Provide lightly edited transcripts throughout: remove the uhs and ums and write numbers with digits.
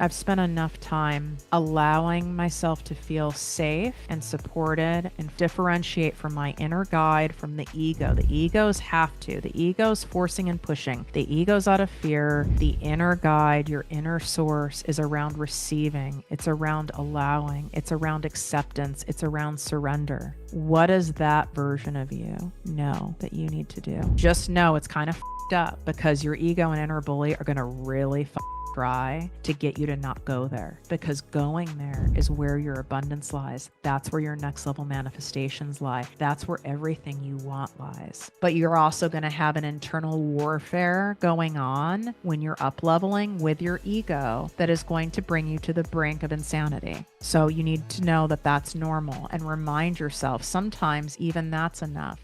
I've spent enough time allowing myself to feel safe and supported and differentiate from my inner guide from the ego. The egos have to. The ego's forcing and pushing. The ego's out of fear. The inner guide, your inner source, is around receiving. It's around allowing. It's around acceptance. It's around surrender. What does that version of you know that you need to do? Just know it's kind of f***ed up because your ego and inner bully are going to really try to get you to not go there, because going there is where your abundance lies. That's where your next level manifestations lie. That's where everything you want lies. But you're also going to have an internal warfare going on when you're up leveling with your ego that is going to bring you to the brink of insanity. So you need to know that that's normal and remind yourself sometimes even that's enough.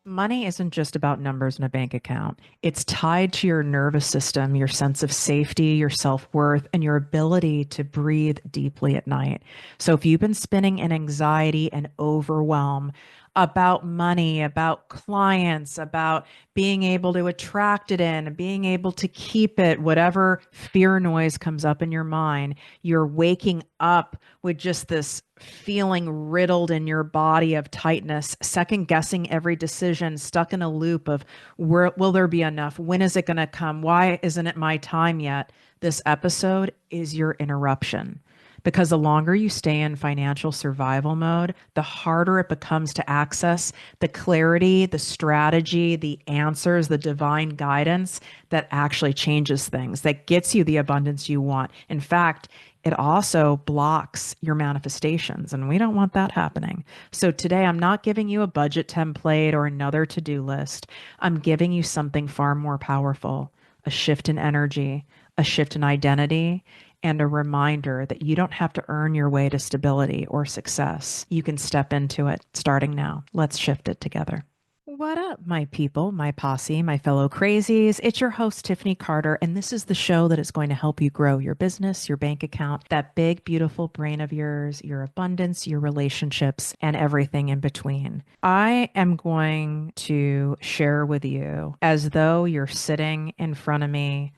Money isn't just about numbers in a bank account. It's tied to your nervous system, your sense of safety, your self-worth, and your ability to breathe deeply at night. So if you've been spinning in anxiety and overwhelm about money, about clients, about being able to attract it in, being able to keep it, whatever fear noise comes up in your mind, you're waking up with just this feeling riddled in your body of tightness, second guessing every decision, stuck in a loop of where will there be enough? When is it going to come? Why isn't it my time yet? This episode is your interruption. Because the longer you stay in financial survival mode, the harder it becomes to access the clarity, the strategy, the answers, the divine guidance that actually changes things, that gets you the abundance you want. In fact, it also blocks your manifestations, and we don't want that happening. So today, I'm not giving you a budget template or another to-do list. I'm giving you something far more powerful, a shift in energy, a shift in identity, and a reminder that you don't have to earn your way to stability or success. You can step into it starting now. Let's shift it together. What up, my people, my posse, my fellow crazies? It's your host, Tiffany Carter, and this is the show that is going to help you grow your business, your bank account, that big, beautiful brain of yours, your abundance, your relationships, and everything in between. I am going to share with you as though you're sitting in front of me.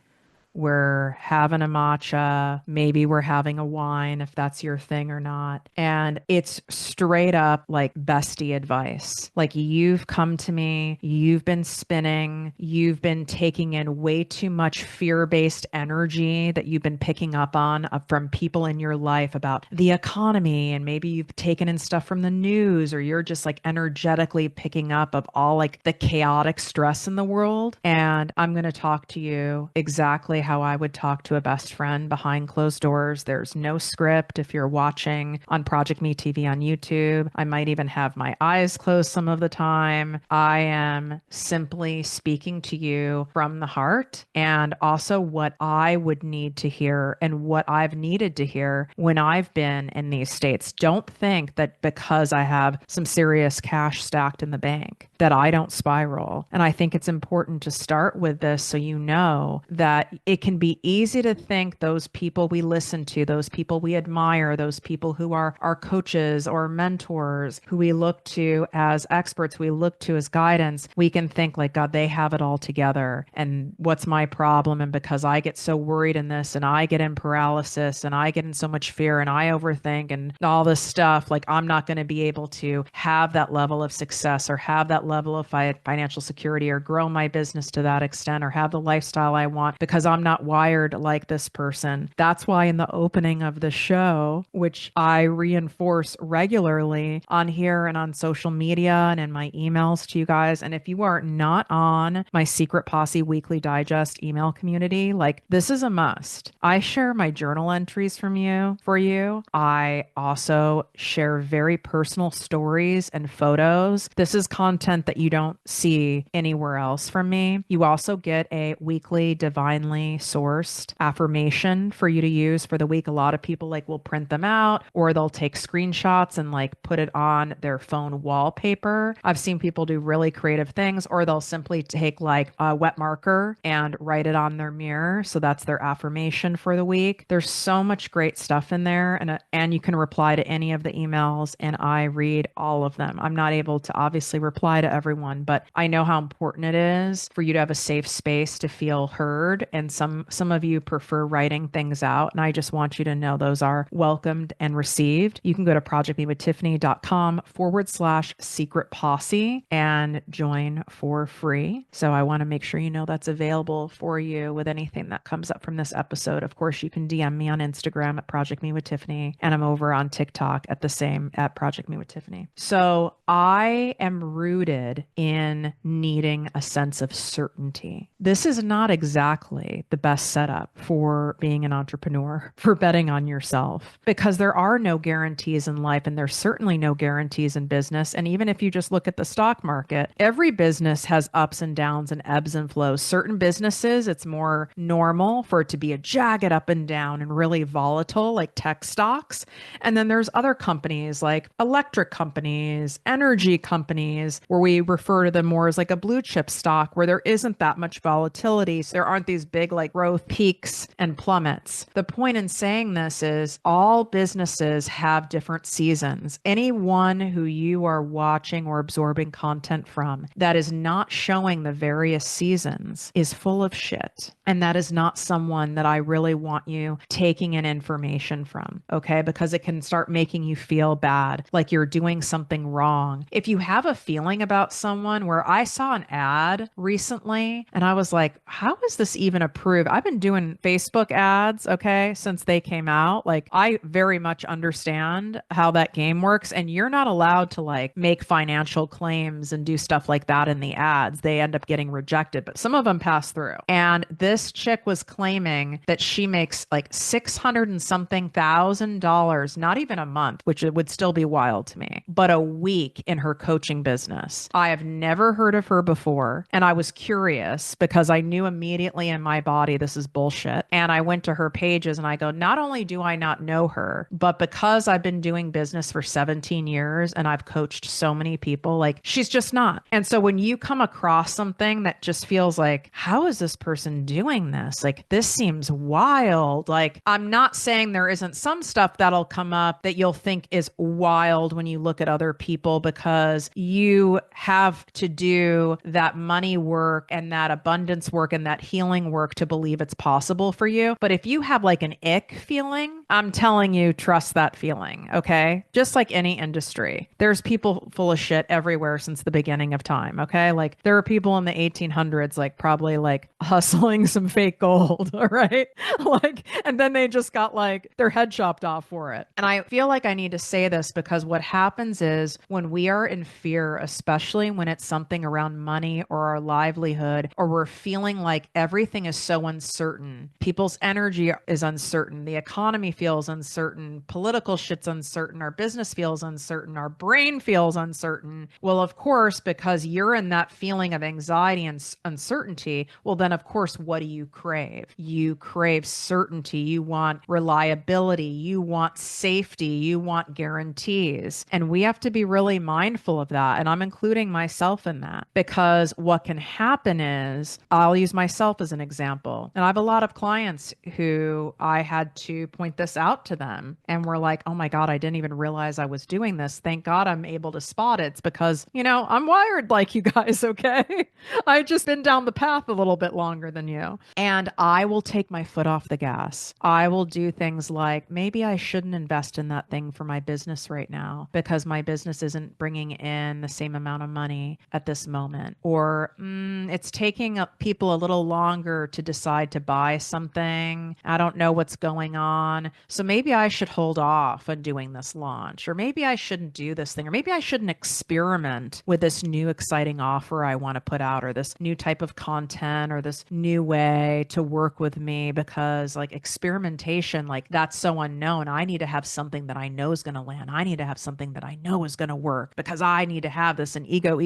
We're having a matcha. Maybe we're having a wine if that's your thing or not. And it's straight up like bestie advice. Like, you've come to me, you've been spinning, you've been taking in way too much fear-based energy that you've been picking up on from people in your life about the economy. And maybe you've taken in stuff from the news, or you're just like energetically picking up of all like the chaotic stress in the world. And I'm going to talk to you exactly how I would talk to a best friend behind closed doors. There's no script. If you're watching on ProjectME TV on YouTube, I might even have my eyes closed some of the time. I am simply speaking to you from the heart, and also what I would need to hear and what I've needed to hear when I've been in these states. Don't think that because I have some serious cash stacked in the bank that I don't spiral. And I think it's important to start with this so you know that it can be easy to think those people we listen to, those people we admire, those people who are our coaches or mentors, who we look to as experts, we look to as guidance, we can think like, God, they have it all together. And what's my problem? And because I get so worried in this, and I get in paralysis, and I get in so much fear, and I overthink and all this stuff, like I'm not going to be able to have that level of success or have that level of financial security or grow my business to that extent or have the lifestyle I want because I'm not wired like this person. That's why in the opening of the show, which I reinforce regularly on here and on social media and in my emails to you guys, and if you are not on my Secret Posse Weekly Digest email community, like, this is a must. I share my journal entries for you. I also share very personal stories and photos. This is content that you don't see anywhere else from me. You also get a weekly divinely sourced affirmation for you to use for the week. A lot of people like will print them out, or they'll take screenshots and like put it on their phone wallpaper. I've seen people do really creative things, or they'll simply take like a wet marker and write it on their mirror. So that's their affirmation for the week. There's so much great stuff in there, and you can reply to any of the emails, and I read all of them. I'm not able to obviously reply to to everyone, but I know how important it is for you to have a safe space to feel heard. And some of you prefer writing things out. And I just want you to know those are welcomed and received. You can go to projectmewithtiffany.com/secret posse and join for free. So I want to make sure you know that's available for you with anything that comes up from this episode. Of course, you can DM me on Instagram at Project Me with Tiffany, and I'm over on TikTok at the same at Project Me with Tiffany. So I am rooted in needing a sense of certainty. This is not exactly the best setup for being an entrepreneur, for betting on yourself, because there are no guarantees in life, and there's certainly no guarantees in business. And even if you just look at the stock market, every business has ups and downs and ebbs and flows. Certain businesses, it's more normal for it to be a jagged up and down and really volatile, like tech stocks. And then there's other companies like electric companies, energy companies, where we refer to them more as like a blue chip stock, where there isn't that much volatility. So there aren't these big like growth peaks and plummets. The point in saying this is all businesses have different seasons. Anyone who you are watching or absorbing content from that is not showing the various seasons is full of shit. And that is not someone that I really want you taking in information from, okay? Because it can start making you feel bad, like you're doing something wrong. If you have a feeling about someone, where I saw an ad recently and I was like, how is this even approved? I've been doing Facebook ads, okay, since they came out. Like, I very much understand how that game works, and you're not allowed to like make financial claims and do stuff like that in the ads. They end up getting rejected, but some of them pass through. And this chick was claiming that she makes like 600 and something $1,000, not even a month, which it would still be wild to me, but a week in her coaching business. I have never heard of her before. And I was curious because I knew immediately in my body, this is bullshit. And I went to her pages and I go, not only do I not know her, but because I've been doing business for 17 years and I've coached so many people, like, she's just not. And so when you come across something that just feels like, how is this person doing this? Like, this seems wild. Like, I'm not saying there isn't some stuff that'll come up that you'll think is wild when you look at other people, because you have to do that money work and that abundance work and that healing work to believe it's possible for you. But if you have like an ick feeling, I'm telling you, trust that feeling. Okay. Just like any industry, there's people full of shit everywhere since the beginning of time. Okay. Like, there are people in the 1800s, like probably like hustling some fake gold. All right. Like, and then they just got like their head chopped off for it. And I feel like I need to say this because what happens is when we are in fear, especially when it's something around money or our livelihood, or we're feeling like everything is so uncertain, people's energy is uncertain, the economy feels uncertain, political shit's uncertain, our business feels uncertain, our brain feels uncertain. Well, of course, because you're in that feeling of anxiety and uncertainty, well, then of course, what do you crave? You crave certainty. You want reliability. You want safety. You want guarantees. And we have to be really mindful of that. And I'm including myself in that, because what can happen is, I'll use myself as an example. And I have a lot of clients who I had to point this out to them and were like, oh my God, I didn't even realize I was doing this. Thank God I'm able to spot it. It's because, you know, I'm wired like you guys, okay? I've just been down the path a little bit longer than you. And I will take my foot off the gas. I will do things like, maybe I shouldn't invest in that thing for my business right now because my business isn't bringing in the same amount of money at this moment. Or it's taking people a little longer to decide to buy something. I don't know what's going on. So maybe I should hold off on doing this launch. Or maybe I shouldn't do this thing. Or maybe I shouldn't experiment with this new exciting offer I want to put out, or this new type of content, or this new way to work with me, because like experimentation, like that's so unknown. I need to have something that I know is going to land. I need to have something that I know is going to work, because I need to have this, and ego,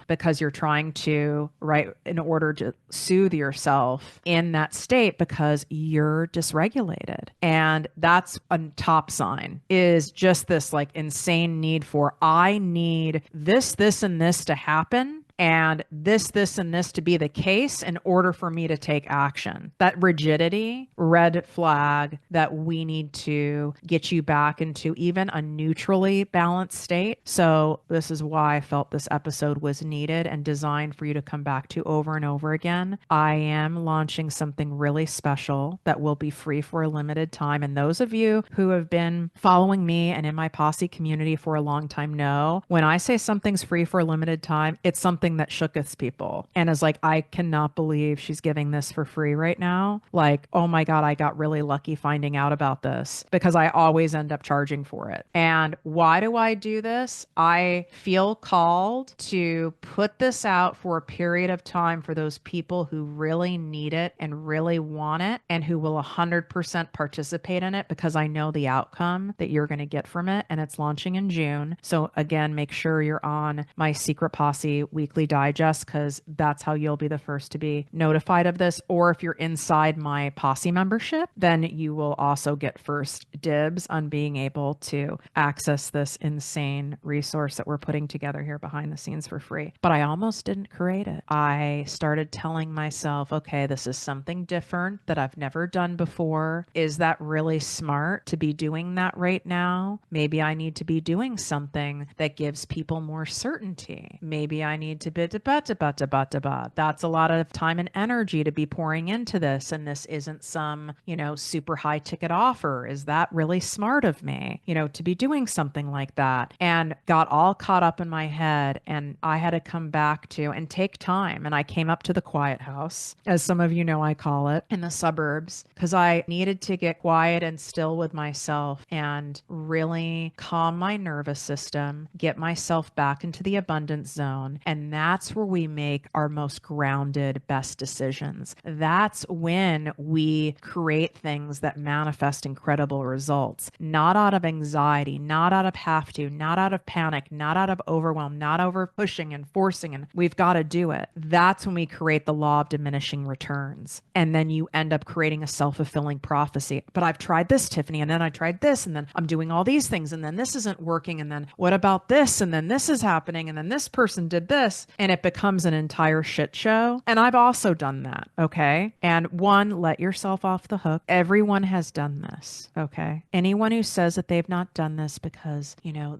because you're trying to, right, in order to soothe yourself in that state because you're dysregulated. And that's a top sign, is just this like insane need for, I need this, and this to happen. and this, and this to be the case in order for me to take action. That rigidity, red flag that we need to get you back into even a neutrally balanced state. So this is why I felt this episode was needed and designed for you to come back to over and over again. I am launching something really special that will be free for a limited time. And those of you who have been following me and in my posse community for a long time know when I say something's free for a limited time, it's something that shooketh people and is like, I cannot believe she's giving this for free right now. Like, oh my God, I got really lucky finding out about this because I always end up charging for it. And why do I do this? I feel called to put this out for a period of time for those people who really need it and really want it and who will 100% participate in it because I know the outcome that you're going to get from it. And it's launching in June. So again, make sure you're on my Secret Posse weekly digest because that's how you'll be the first to be notified of this. Or if you're inside my Posse membership, then you will also get first dibs on being able to access this insane resource that we're putting together here behind the scenes for free. But I almost didn't create it. I started telling myself, okay, this is something different that I've never done before. Is that really smart to be doing that right now? Maybe I need to be doing something that gives people more certainty. Maybe I need to be that's a lot of time and energy to be pouring into this. And this isn't some, super high ticket offer. Is that really smart of me, to be doing something like that? And got all caught up in my head. And I had to come back to and take time. And I came up to the quiet house, as some of you know I call it, in the suburbs, because I needed to get quiet and still with myself and really calm my nervous system, get myself back into the abundance zone. And that's where we make our most grounded, best decisions. That's when we create things that manifest incredible results, not out of anxiety, not out of have to, not out of panic, not out of overwhelm, not over pushing and forcing and we've got to do it. That's when we create the law of diminishing returns. And then you end up creating a self-fulfilling prophecy. But I've tried this, Tiffany, and then I tried this, and then I'm doing all these things, and then this isn't working, and then what about this? And then this is happening, and then this person did this, and it becomes an entire shit show. And I've also done that, okay? And one, let yourself off the hook. Everyone has done this, okay? Anyone who says that they've not done this because,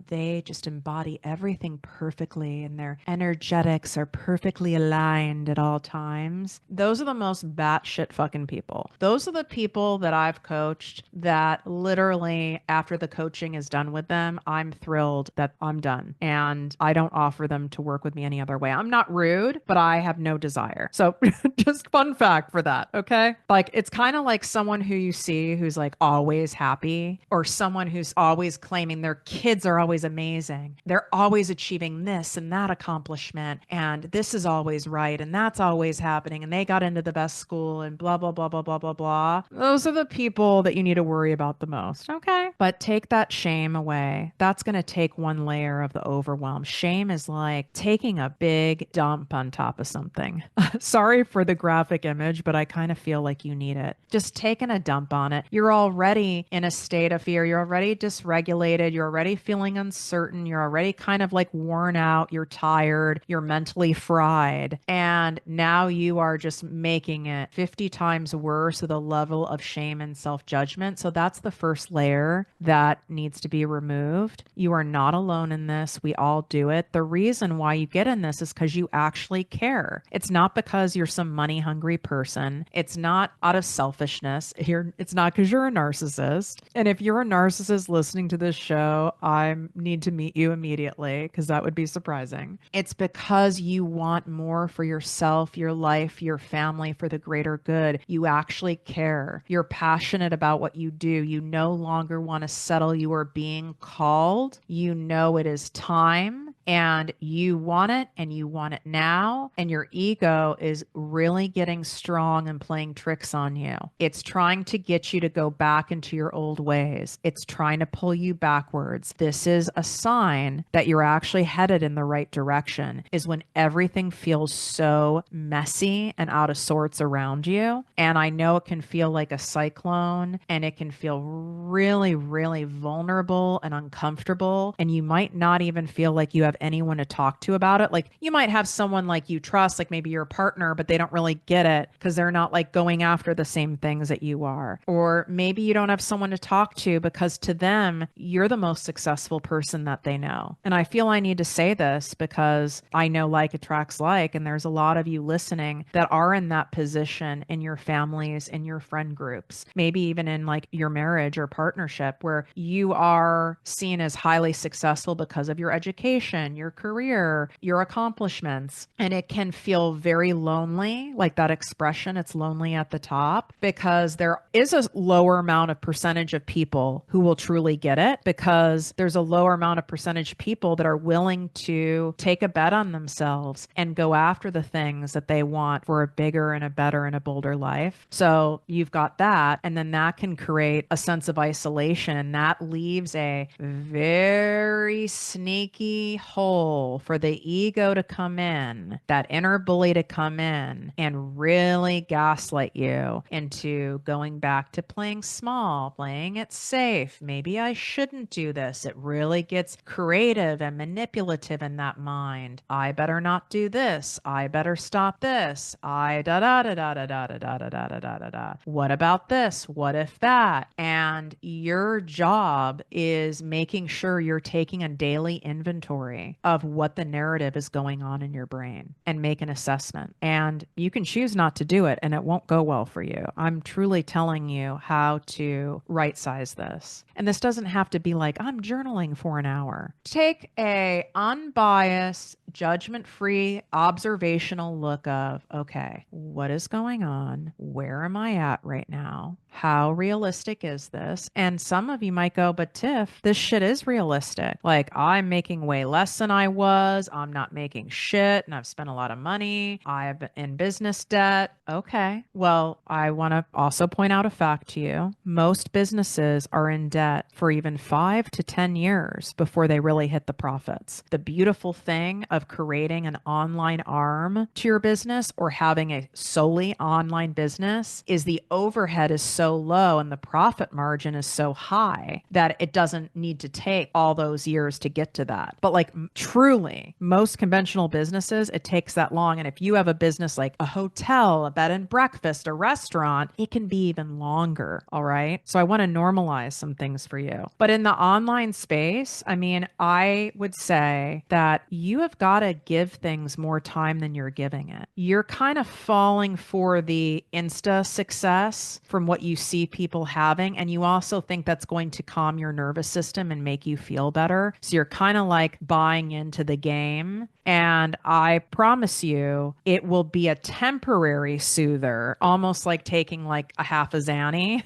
they just embody everything perfectly and their energetics are perfectly aligned at all times, those are the most batshit fucking people. Those are the people that I've coached that literally after the coaching is done with them, I'm thrilled that I'm done. And I don't offer them to work with me any other way. I'm not rude, but I have no desire. So just fun fact for that, okay? Like it's kind of like someone who you see who's like always happy or someone who's always claiming their kids are always amazing. They're always achieving this and that accomplishment. And this is always right. And that's always happening. And they got into the best school and blah, blah, blah, blah, blah, blah, blah. Those are the people that you need to worry about the most. Okay. But take that shame away. That's going to take one layer of the overwhelm. Shame is like taking a big dump on top of something. Sorry for the graphic image, but I kind of feel like you need it. Just taking a dump on it. You're already in a state of fear. You're already dysregulated. You're already feeling uncertain. You're already kind of like worn out. You're tired. You're mentally fried. And now you are just making it 50 times worse with a level of shame and self-judgment. So that's the first layer that needs to be removed. You are not alone in this. We all do it. The reason why you get in this is because you actually care. It's not because you're some money hungry person. It's not out of selfishness. It's not because you're a narcissist. And if you're a narcissist listening to this show, I need to meet you immediately because that would be surprising. It's because you want more for yourself, your life, your family, for the greater good. You actually care. You're passionate about what you do. You no longer want to settle. You are being called. You know it is time. And you want it and you want it now. And your ego is really getting strong and playing tricks on you. It's trying to get you to go back into your old ways. It's trying to pull you backwards. This is a sign that you're actually headed in the right direction, is when everything feels so messy and out of sorts around you. And I know it can feel like a cyclone and it can feel really, really vulnerable and uncomfortable. And you might not even feel like you have anyone to talk to about it. Like you might have someone like you trust, like maybe your partner, but they don't really get it because they're not like going after the same things that you are. Or maybe you don't have someone to talk to because to them, you're the most successful person that they know. And I feel I need to say this because I know like attracts like, and there's a lot of you listening that are in that position in your families, in your friend groups, maybe even in like your marriage or partnership where you are seen as highly successful because of your education, your career, your accomplishments. And it can feel very lonely, like that expression, it's lonely at the top, because there is a lower amount of percentage of people who will truly get it, because there's a lower amount of percentage of people that are willing to take a bet on themselves and go after the things that they want for a bigger and a better and a bolder life. So you've got that. And then that can create a sense of isolation. And that leaves a very sneaky hole for the ego to come in, that inner bully to come in and really gaslight you into going back to playing small, playing it safe. Maybe I shouldn't do this. It really gets creative and manipulative in that mind. I better not do this. I better stop this. I da da da da da da da da da da da da da da. What about this? What if that? And your job is making sure you're taking a daily inventory of what the narrative is going on in your brain and make an assessment. And you can choose not to do it and it won't go well for you. I'm truly telling you how to right size this. And this doesn't have to be like, I'm journaling for an hour. Take a unbiased, judgment-free, observational look of, okay, what is going on? Where am I at right now? How realistic is this? And some of you might go, but Tiff, this shit is realistic. Like I'm making way less than I was. I'm not making shit and I've spent a lot of money. I'm in business debt. Okay. Well, I want to also point out a fact to you. Most businesses are in debt for even 5 to 10 years before they really hit the profits. The beautiful thing of creating an online arm to your business or having a solely online business is the overhead is so low and the profit margin is so high that it doesn't need to take all those years to get to that. But like truly, most conventional businesses, it takes that long. And if you have a business like a hotel, a bed and breakfast, a restaurant, it can be even longer. All right. So I want to normalize some things for you. But in the online space, I mean, I would say that you have got to give things more time than you're giving it. You're kind of falling for the Insta success from what you see people having. And you also think that's going to calm your nervous system and make you feel better. So you're kind of like buying into the game. And I promise you, it will be a temporary soother, almost like taking like a half a Xanny,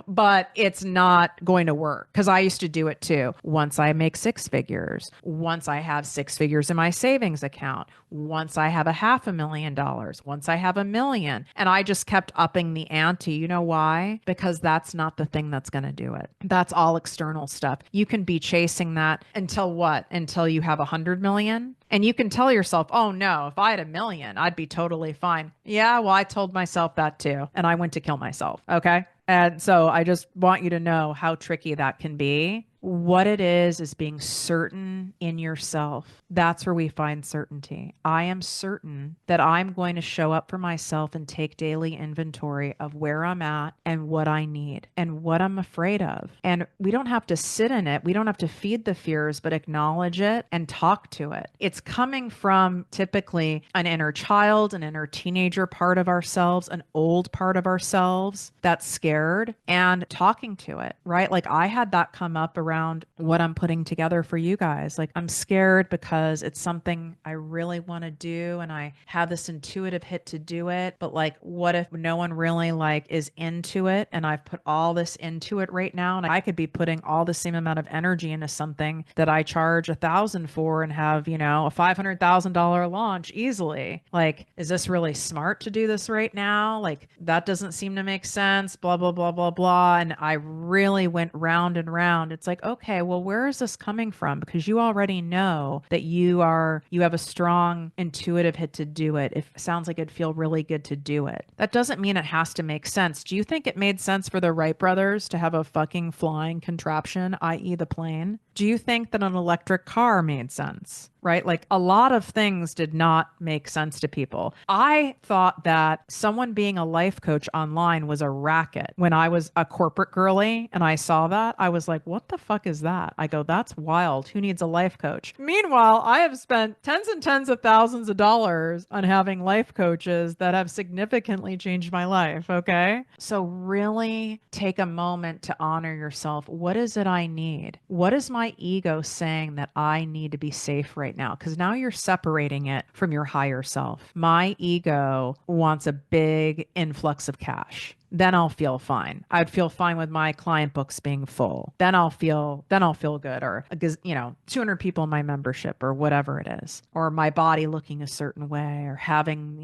but it's not going to work because I used to do it too. Once I make 6 figures, once I have 6 figures in my savings account, once I have $500,000, once I have 1 million, and I just kept upping the ante. You know why? Because that's not the thing that's going to do it. That's all external stuff. You can be chasing that until what? Until you have 100 million. And you can tell yourself, oh no, if I had 1 million, I'd be totally fine. Yeah, well, I told myself that too. And I went to kill myself. Okay. And so I just want you to know how tricky that can be. What it is being certain in yourself. That's where we find certainty. I am certain that I'm going to show up for myself and take daily inventory of where I'm at and what I need and what I'm afraid of. And we don't have to sit in it. We don't have to feed the fears, but acknowledge it and talk to it. It's coming from typically an inner child, an inner teenager part of ourselves, an old part of ourselves that's scared, and talking to it, right? Like I had that come up around what I'm putting together for you guys. Like I'm scared because it's something I really want to do and I have this intuitive hit to do it. But like, what if no one really like is into it and I've put all this into it right now and I could be putting all the same amount of energy into something that I charge 1,000 for and have, you know, a $500,000 launch easily. Like, is this really smart to do this right now? Like that doesn't seem to make sense, blah, blah, blah, blah, blah. And I really went round and round. It's like, okay, well, where is this coming from? Because you already know that you have a strong intuitive hit to do it. It sounds like it'd feel really good to do it. That doesn't mean it has to make sense. Do you think it made sense for the Wright brothers to have a fucking flying contraption, i.e. the plane? Do you think that an electric car made sense? right? Like a lot of things did not make sense to people. I thought that someone being a life coach online was a racket. When I was a corporate girly and I saw that, I was like, what the fuck is that? I go, that's wild. Who needs a life coach? Meanwhile, I have spent tens and tens of thousands of dollars on having life coaches that have significantly changed my life. Okay. So really take a moment to honor yourself. What is it I need? What is my ego saying that I need to be safe right now? Because now you're separating it from your higher self. My ego wants a big influx of cash. Then I'll feel fine. I'd feel fine with my client books being full. Then I'll feel good. Or, 200 people in my membership or whatever it is, or my body looking a certain way, or having,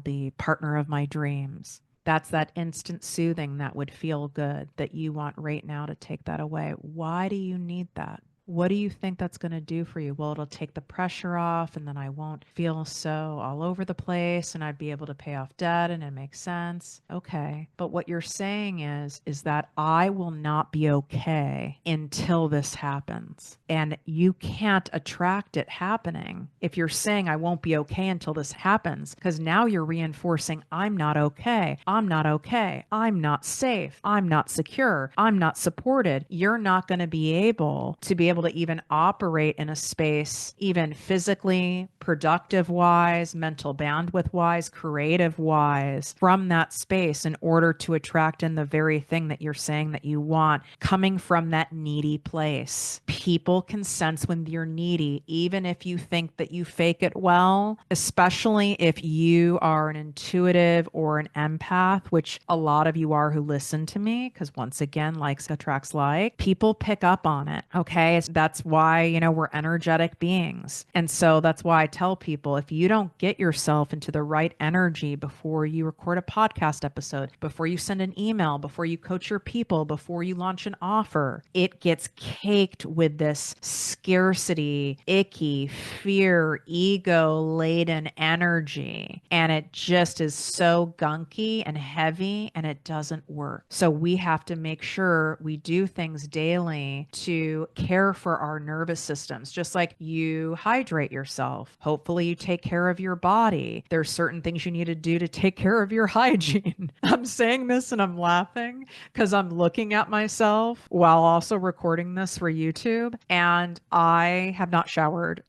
the partner of my dreams. That's that instant soothing that would feel good that you want right now to take that away. Why do you need that? What do you think that's going to do for you? Well, it'll take the pressure off, and then I won't feel so all over the place, and I'd be able to pay off debt, and it makes sense. Okay. But what you're saying is that I will not be okay until this happens. And you can't attract it happening if you're saying I won't be okay until this happens, because now you're reinforcing I'm not okay. I'm not okay. I'm not safe. I'm not secure. I'm not supported. You're not going to be able to even operate in a space, even physically, productive wise, mental bandwidth wise, creative wise, from that space in order to attract in the very thing that you're saying that you want, coming from that needy place. People can sense when you're needy, even if you think that you fake it well, especially if you are an intuitive or an empath, which a lot of you are who listen to me, because once again, likes attracts like. People pick up on it. Okay. That's why, we're energetic beings. And so that's why I tell people, if you don't get yourself into the right energy before you record a podcast episode, before you send an email, before you coach your people, before you launch an offer, it gets caked with this scarcity, icky, fear, ego laden energy. And it just is so gunky and heavy, and it doesn't work. So we have to make sure we do things daily to care for our nervous systems, just like you hydrate yourself. Hopefully you take care of your body. There's certain things you need to do to take care of your hygiene. I'm saying this and I'm laughing because I'm looking at myself while also recording this for YouTube. And I have not showered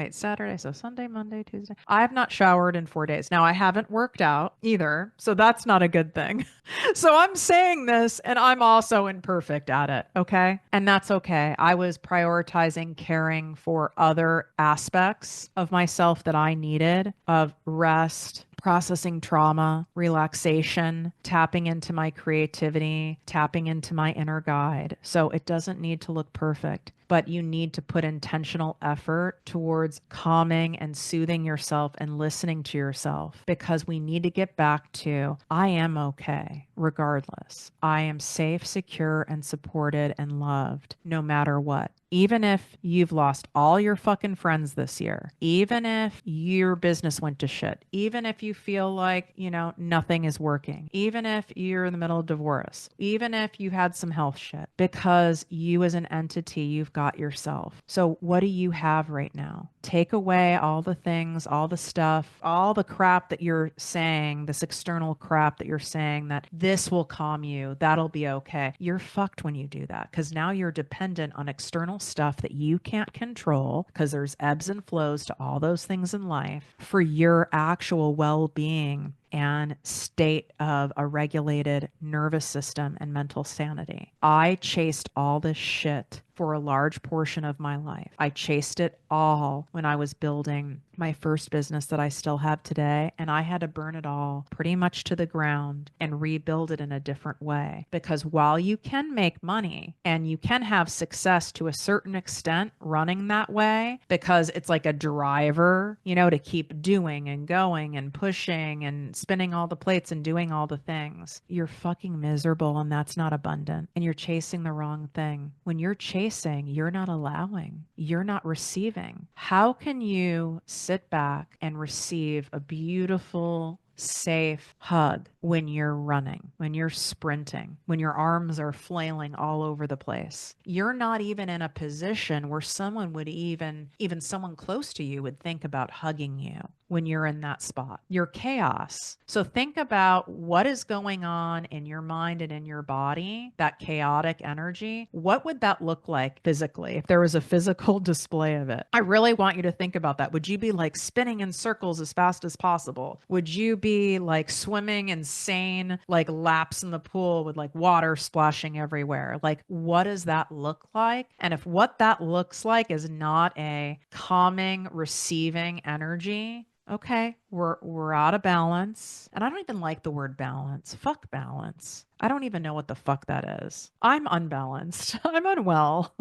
Saturday. So Sunday, Monday, Tuesday. I have not showered in 4 days. Now I haven't worked out either. So that's not a good thing. So I'm saying this and I'm also imperfect at it. Okay. And that's okay. I was prioritizing caring for other aspects of myself that I needed, of rest, processing trauma, relaxation, tapping into my creativity, tapping into my inner guide. So it doesn't need to look perfect, but you need to put intentional effort towards calming and soothing yourself and listening to yourself, because we need to get back to I am okay regardless. I am safe, secure, and supported and loved no matter what. Even if you've lost all your fucking friends this year, even if your business went to shit, even if you feel like, nothing is working, even if you're in the middle of divorce, even if you had some health shit, because you as an entity, you've got yourself. So what do you have right now? Take away all the things, all the stuff, all the crap that you're saying, this external crap that you're saying that this will calm you, that'll be okay. You're fucked when you do that, because now you're dependent on external stuff that you can't control, because there's ebbs and flows to all those things in life, for your actual well-being and state of a regulated nervous system and mental sanity. I chased all this shit for a large portion of my life. I chased it all when I was building my first business that I still have today, and I had to burn it all pretty much to the ground and rebuild it in a different way. Because while you can make money and you can have success to a certain extent running that way, because it's like a driver, to keep doing and going and pushing and spinning all the plates and doing all the things, you're fucking miserable, and that's not abundant, and you're chasing the wrong thing. When you're chasing, you're not allowing, you're not receiving. How can you sit back and receive a beautiful safe hug when you're running, when you're sprinting, when your arms are flailing all over the place. You're not even in a position where someone would even someone close to you would think about hugging you when you're in that spot. You're chaos. So think about what is going on in your mind and in your body, that chaotic energy. What would that look like physically if there was a physical display of it? I really want you to think about that. Would you be like spinning in circles as fast as possible? Would you be like swimming insane, like laps in the pool with like water splashing everywhere? Like, what does that look like? And if what that looks like is not a calming, receiving energy, okay, we're out of balance. And I don't even like the word balance. Fuck balance. I don't even know what the fuck that is. I'm unbalanced. I'm unwell.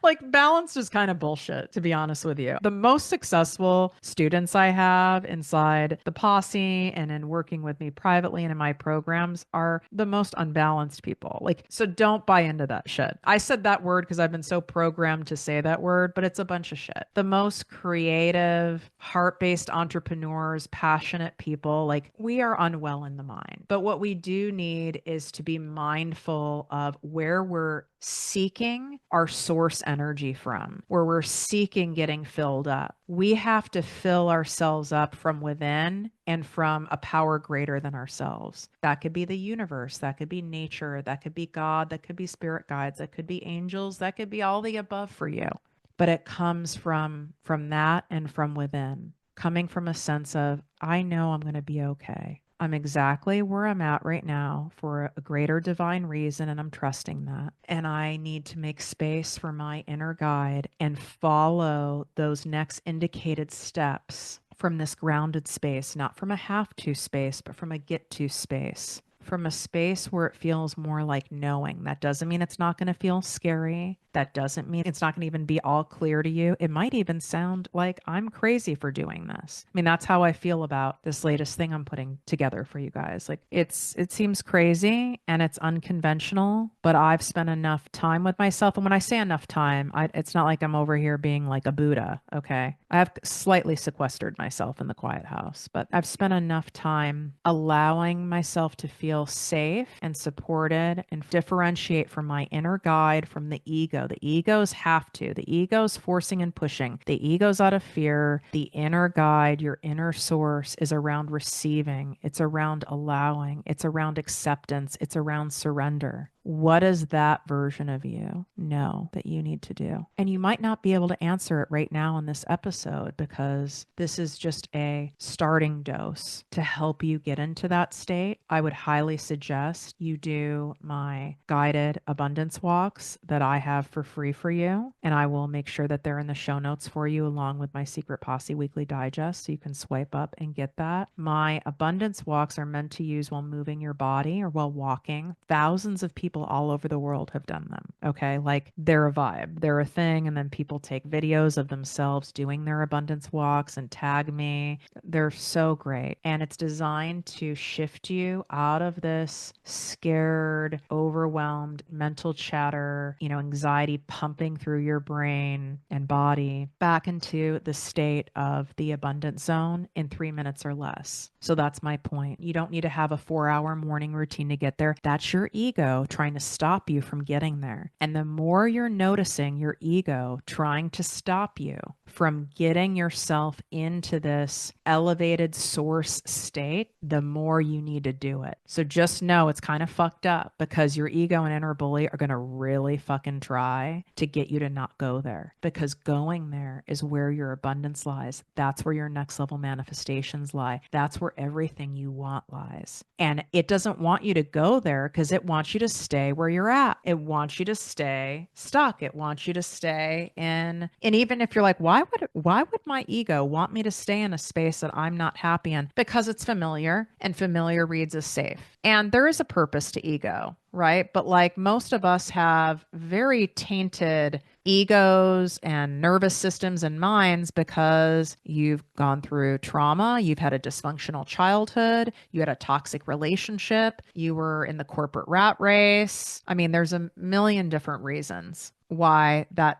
Like balance is kind of bullshit, to be honest with you. The most successful students I have inside the posse and in working with me privately and in my programs are the most unbalanced people. Like, so don't buy into that shit. I said that word because I've been so programmed to say that word, but it's a bunch of shit. The most creative, heart-based entrepreneurs, passionate people, like we are unwell in the mind. But what we do need is to be mindful of where we're seeking our source energy from, where we're seeking getting filled up. We have to fill ourselves up from within and from a power greater than ourselves. That could be the universe, that could be nature, that could be God, that could be spirit guides, that could be angels, that could be all the above for you. But it comes from that and from within, coming from a sense of, I know I'm going to be okay. I'm exactly where I'm at right now for a greater divine reason, and I'm trusting that. And I need to make space for my inner guide and follow those next indicated steps from this grounded space, not from a have to space, but from a get to space. From a space where it feels more like knowing. That doesn't mean it's not going to feel scary. That doesn't mean it's not going to even be all clear to you. It might even sound like I'm crazy for doing this. I mean, that's how I feel about this latest thing I'm putting together for you guys. Like it seems crazy and it's unconventional, but I've spent enough time with myself. And when I say enough time, it's not like I'm over here being like a Buddha. Okay. I have slightly sequestered myself in the quiet house, but I've spent enough time allowing myself to feel safe and supported and differentiate from my inner guide from the ego. The egos have to. The ego's forcing and pushing. The ego's out of fear. The inner guide, your inner source, is around receiving. It's around allowing. It's around acceptance. It's around surrender. What does that version of you know that you need to do? And you might not be able to answer it right now in this episode because this is just a starting dose to help you get into that state. I would highly suggest you do my guided abundance walks that I have for free for you. And I will make sure that they're in the show notes for you along with my Secret Posse Weekly Digest so you can swipe up and get that. My abundance walks are meant to use while moving your body or while walking. Thousands of people all over the world have done them. Okay. Like they're a vibe, they're a thing. And then people take videos of themselves doing their abundance walks and tag me. They're so great. And it's designed to shift you out of this scared, overwhelmed mental chatter, anxiety pumping through your brain and body back into the state of the abundance zone in 3 minutes or less. So that's my point. You don't need to have a 4-hour morning routine to get there. That's your ego trying to stop you from getting there. And the more you're noticing your ego trying to stop you from getting yourself into this elevated source state, the more you need to do it. So just know it's kind of fucked up because your ego and inner bully are going to really fucking try to get you to not go there, because going there is where your abundance lies. That's where your next level manifestations lie. That's where everything you want lies. And it doesn't want you to go there because it wants you to stay where you're at. It wants you to stay stuck. It wants you to stay in. And even if you're like, why would my ego want me to stay in a space that I'm not happy in? Because it's familiar, and familiar reads as safe. And there is a purpose to ego, right? But like most of us have very tainted egos and nervous systems and minds because you've gone through trauma, you've had a dysfunctional childhood, you had a toxic relationship, you were in the corporate rat race. I mean, there's a million different reasons why that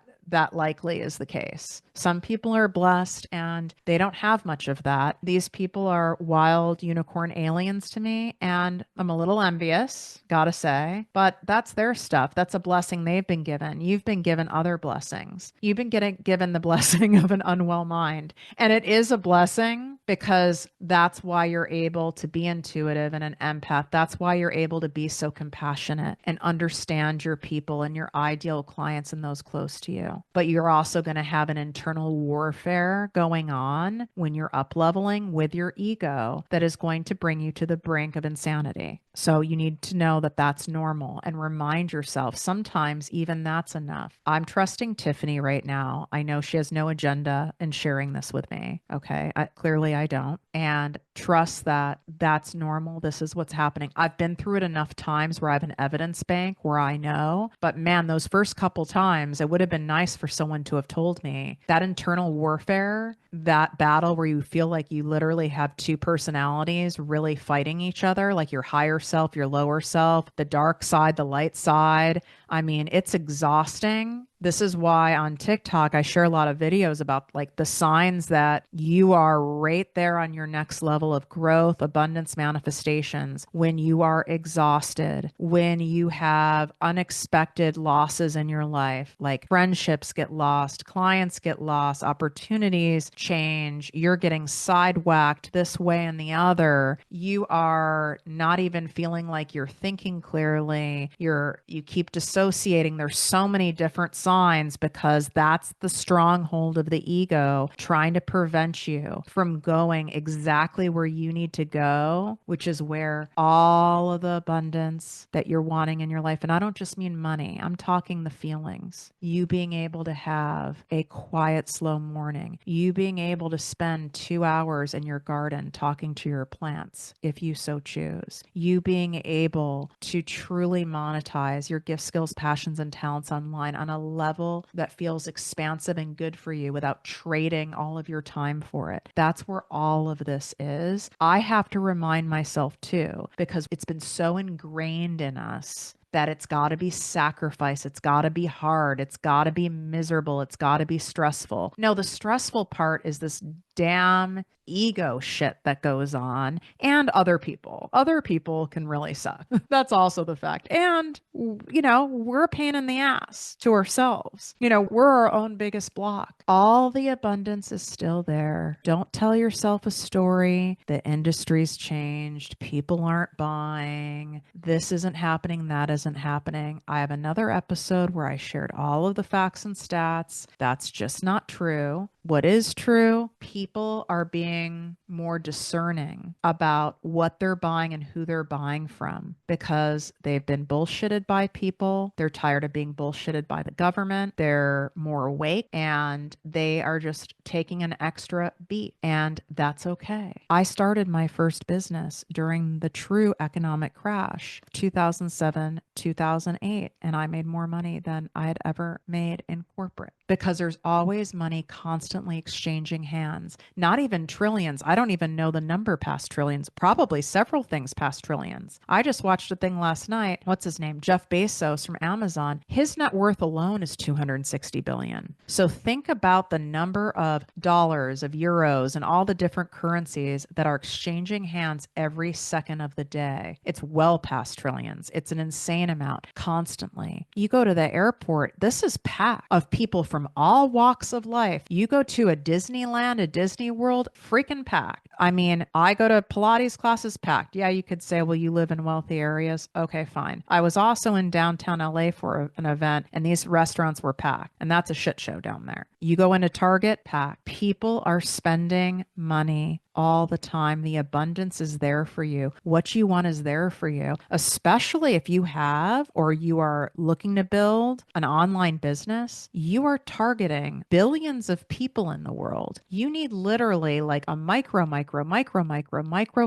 likely is the case. Some people are blessed and they don't have much of that. These people are wild unicorn aliens to me, and I'm a little envious, gotta say, but that's their stuff. That's a blessing they've been given. You've been given other blessings. You've been getting given the blessing of an unwell mind. And it is a blessing because that's why you're able to be intuitive and an empath. That's why you're able to be so compassionate and understand your people and your ideal clients and those close to you. But you're also going to have an internal warfare going on when you're up leveling with your ego that is going to bring you to the brink of insanity. So you need to know that that's normal and remind yourself sometimes even that's enough. I'm trusting Tiffany right now. I know she has no agenda in sharing this with me. Okay. Clearly I don't. And trust that that's normal. This is what's happening. I've been through it enough times where I have an evidence bank where I know, but man, those first couple times, it would have been nice for someone to have told me that internal warfare, that battle where you feel like you literally have two personalities really fighting each other, like your higher self, your lower self, the dark side, the light side. I mean, it's exhausting. This is why on TikTok, I share a lot of videos about like the signs that you are right there on your next level of growth, abundance, manifestations, when you are exhausted, when you have unexpected losses in your life, like friendships get lost, clients get lost, opportunities change, you're getting sidewhacked this way and the other. You are not even feeling like you're thinking clearly. You keep dissociating. There's so many different signs because that's the stronghold of the ego trying to prevent you from going exactly where you need to go, which is where all of the abundance that you're wanting in your life. And I don't just mean money. I'm talking the feelings. You being able to have a quiet, slow morning, you being able to spend 2 hours in your garden talking to your plants, if you so choose, you being able to truly monetize your gifts, skills, passions, and talents online on a level that feels expansive and good for you without trading all of your time for it. That's where all of this is. I have to remind myself too, because it's been so ingrained in us that it's got to be sacrifice. It's got to be hard. It's got to be miserable. It's got to be stressful. No, the stressful part is this damn ego shit that goes on, and other people. Other people can really suck. That's also the fact. And, we're a pain in the ass to ourselves. We're our own biggest block. All the abundance is still there. Don't tell yourself a story. The industry's changed. People aren't buying. This isn't happening. That isn't happening. I have another episode where I shared all of the facts and stats. That's just not true. What is true? People are being more discerning about what they're buying and who they're buying from because they've been bullshitted by people. They're tired of being bullshitted by the government. They're more awake and they are just taking an extra beat, and that's okay. I started my first business during the true economic crash, 2007, 2008, and I made more money than I had ever made in corporate because there's always money constantly exchanging hands. Not even trillions. I don't even know the number past trillions. Probably several things past trillions. I just watched a thing last night. What's his name? Jeff Bezos from Amazon. His net worth alone is 260 billion. So think about the number of dollars, of euros, and all the different currencies that are exchanging hands every second of the day. It's well past trillions. It's an insane amount constantly. You go to the airport, this is packed of people from all walks of life. You go to a Disneyland, a Disney World, freaking packed. I mean, I go to Pilates classes packed. Yeah, you could say, well, you live in wealthy areas. Okay, fine. I was also in downtown LA for an event, and these restaurants were packed, and that's a shit show down there. You go into Target, packed. People are spending money all the time. The abundance is there for you. What you want is there for you, especially if you have or you are looking to build an online business. You are targeting billions of people in the world. You need literally like a micro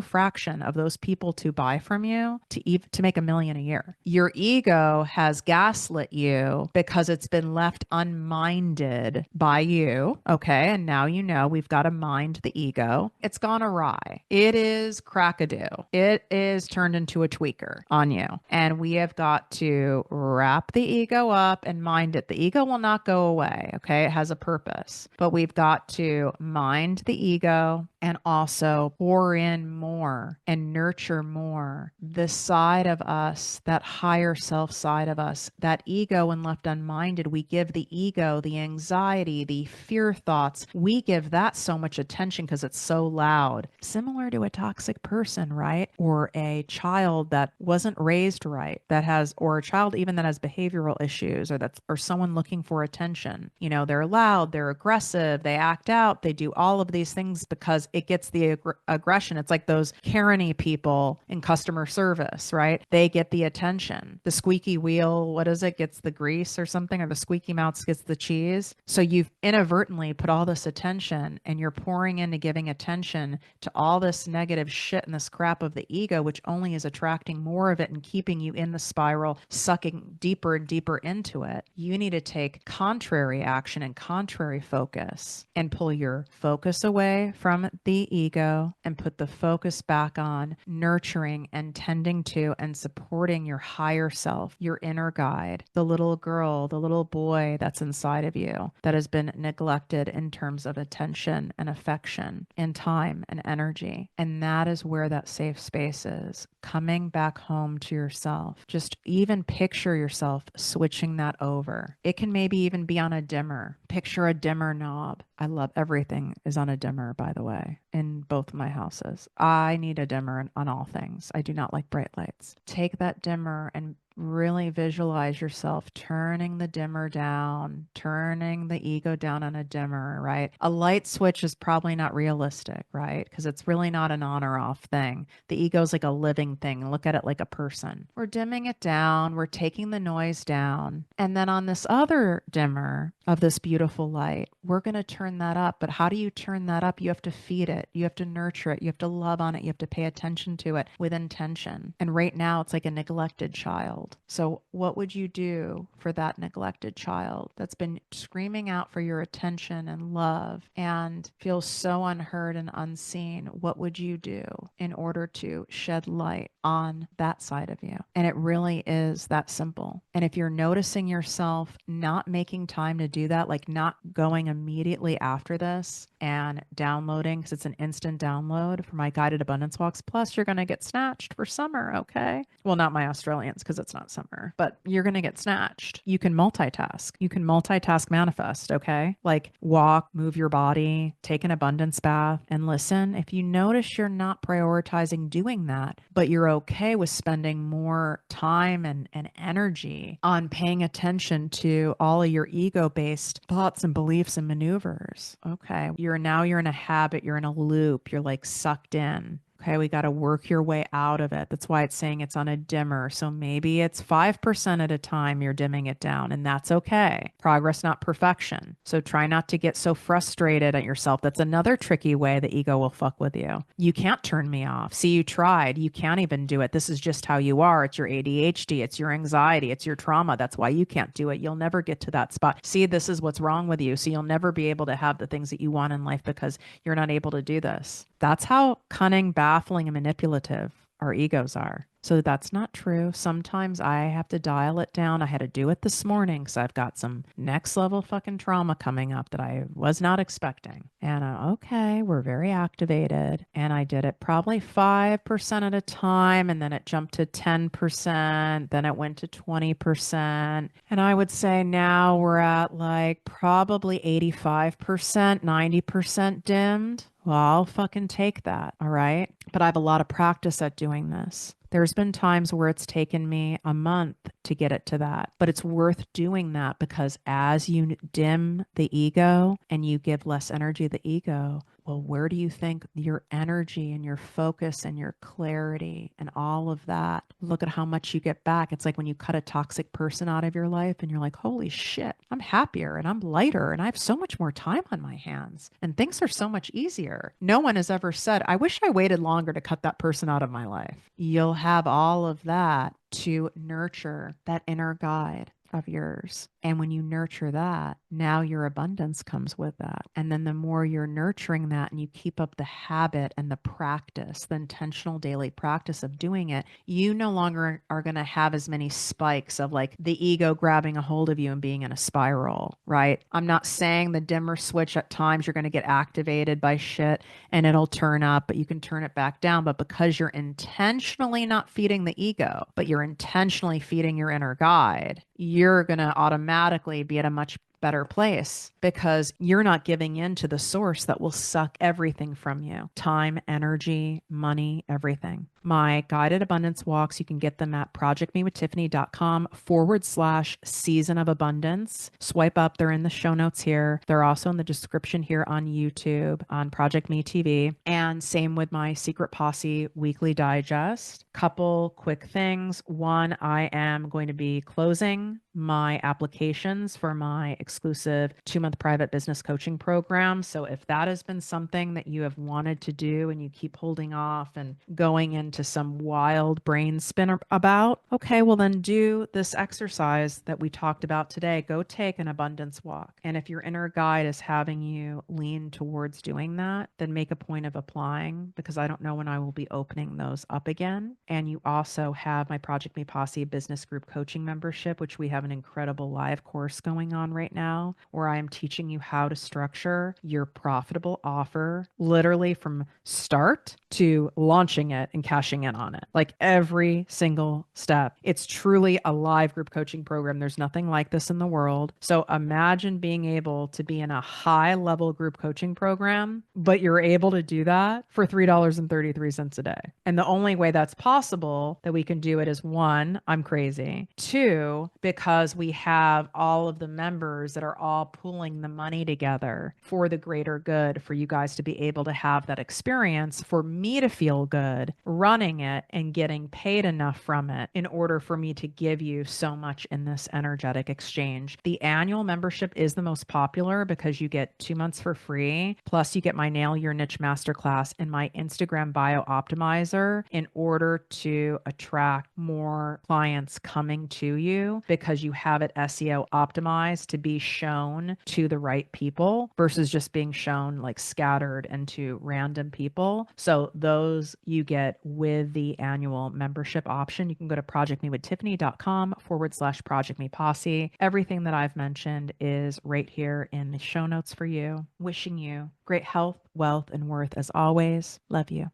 fraction of those people to buy from you to make $1 million a year. Your ego has gaslit you because it's been left unminded by by you. Okay. And now you know we've got to mind the ego. It's gone awry. It is crackadoo. It is turned into a tweaker on you. And we have got to wrap the ego up and mind it. The ego will not go away. Okay. It has a purpose, but we've got to mind the ego and also pour in more and nurture more the side of us, that higher self side of us. That ego, when left unminded, we give the ego, the anxiety, the fear thoughts, we give that so much attention because it's so loud. Similar to a toxic person, right? Or a child that wasn't raised right, that has, or a child even that has behavioral issues, or that's, or someone looking for attention. You know, they're loud, they're aggressive, they act out, they do all of these things because it gets the aggression. It's like those Karen-y people in customer service, right? They get the attention. The squeaky wheel, what is it? Gets the grease or something, or the squeaky mouth gets the cheese. So you've inadvertently put all this attention and you're pouring into giving attention to all this negative shit and this crap of the ego, which only is attracting more of it and keeping you in the spiral, sucking deeper and deeper into it. You need to take contrary action and contrary focus and pull your focus away from the ego and put the focus back on nurturing and tending to and supporting your higher self, your inner guide, the little girl, the little boy that's inside of you that has been neglected in terms of attention and affection and time and energy. And that is where that safe space is. Coming back home to yourself. Just even picture yourself switching that over. It can maybe even be on a dimmer. Picture a dimmer knob. I love everything is on a dimmer, by the way, in both of my houses. I need a dimmer on all things. I do not like bright lights. Take that dimmer and really visualize yourself turning the dimmer down, turning the ego down on a dimmer, right? A light switch is probably not realistic, right? Because it's really not an on or off thing. The ego is like a living thing. Look at it like a person. We're dimming it down. We're taking the noise down. And then on this other dimmer of this beautiful light, we're going to turn that up. But how do you turn that up? You have to feed it. You have to nurture it. You have to love on it. You have to pay attention to it with intention. And right now it's like a neglected child. So what would you do for that neglected child that's been screaming out for your attention and love and feels so unheard and unseen? What would you do in order to shed light on that side of you? And it really is that simple. And if you're noticing yourself not making time to do that, like not going immediately after this and downloading, because it's an instant download for my guided abundance walks, plus you're going to get snatched for summer. Okay. Well, not my Australians, because it's not summer, but you're going to get snatched. You can multitask. You can multitask manifest. Okay. Like walk, move your body, take an abundance bath, and listen. If you notice you're not prioritizing doing that, but you're okay with spending more time and energy on paying attention to all of your ego-based thoughts and beliefs and maneuvers. Okay. You're in a habit. You're in a loop. You're like sucked in. Okay, we got to work your way out of it. That's why it's saying it's on a dimmer. So maybe it's 5% at a time you're dimming it down, and that's okay. Progress, not perfection. So try not to get so frustrated at yourself. That's another tricky way the ego will fuck with you. You can't turn me off. See, you tried. You can't even do it. This is just how you are. It's your ADHD. It's your anxiety. It's your trauma. That's why you can't do it. You'll never get to that spot. See, this is what's wrong with you. So you'll never be able to have the things that you want in life because you're not able to do this. That's how cunning, baffling, and manipulative our egos are. So that's not true. Sometimes I have to dial it down. I had to do it this morning because I've got some next level fucking trauma coming up that I was not expecting. And okay, we're very activated. And I did it probably 5% at a time. And then it jumped to 10%. Then it went to 20%. And I would say now we're at like probably 85%, 90% dimmed. Well, I'll fucking take that. All right. But I have a lot of practice at doing this. There's been times where it's taken me a month to get it to that, but it's worth doing that because as you dim the ego and you give less energy to the ego, well, where do you think your energy and your focus and your clarity and all of that, look at how much you get back. It's like when you cut a toxic person out of your life and you're like, holy shit, I'm happier and I'm lighter and I have so much more time on my hands and things are so much easier. No one has ever said, I wish I waited longer to cut that person out of my life. You'll have all of that to nurture that inner guide. of yours. And when you nurture that, now your abundance comes with that. And then the more you're nurturing that and you keep up the habit and the practice, the intentional daily practice of doing it, you no longer are going to have as many spikes of like the ego grabbing a hold of you and being in a spiral, right? I'm not saying the dimmer switch at times you're going to get activated by shit and it'll turn up, but you can turn it back down. But because you're intentionally not feeding the ego, but you're intentionally feeding your inner guide, you're going to automatically be at a much better place because you're not giving in to the source that will suck everything from you: time, energy, money, everything. My guided abundance walks, you can get them at projectmewithtiffany.com/season of abundance. Swipe up, they're in the show notes here. They're also in the description here on YouTube, on Project Me TV. And same with my Secret Posse weekly digest. Couple quick things. One, I am going to be closing my applications for my exclusive 2-month private business coaching program. So if that has been something that you have wanted to do and you keep holding off and going into some wild brain spin about, okay, well then do this exercise that we talked about today. Go take an abundance walk. And if your inner guide is having you lean towards doing that, then make a point of applying, because I don't know when I will be opening those up again. And you also have my Project Me Posse business group coaching membership, which we have an incredible live course going on right now where I am teaching you how to structure your profitable offer literally from start to launching it and cashing in on it. Like every single step. It's truly a live group coaching program. There's nothing like this in the world. So imagine being able to be in a high level group coaching program, but you're able to do that for $3.33 a day. And the only way that's possible that we can do it is, one, I'm crazy. Two, because we have all of the members that are all pooling the money together for the greater good, for you guys to be able to have that experience, for me to feel good running it and getting paid enough from it in order for me to give you so much in this energetic exchange. The annual membership is the most popular because you get 2 months for free. Plus you get my Nail Your Niche Masterclass and my Instagram bio optimizer in order to attract more clients coming to you, because you have it SEO optimized to be shown to the right people versus just being shown like scattered into random people. So those you get with the annual membership option. You can go to projectmewithtiffany.com/Project Me Posse. Everything that I've mentioned is right here in the show notes for you. Wishing you great health, wealth, and worth as always. Love you.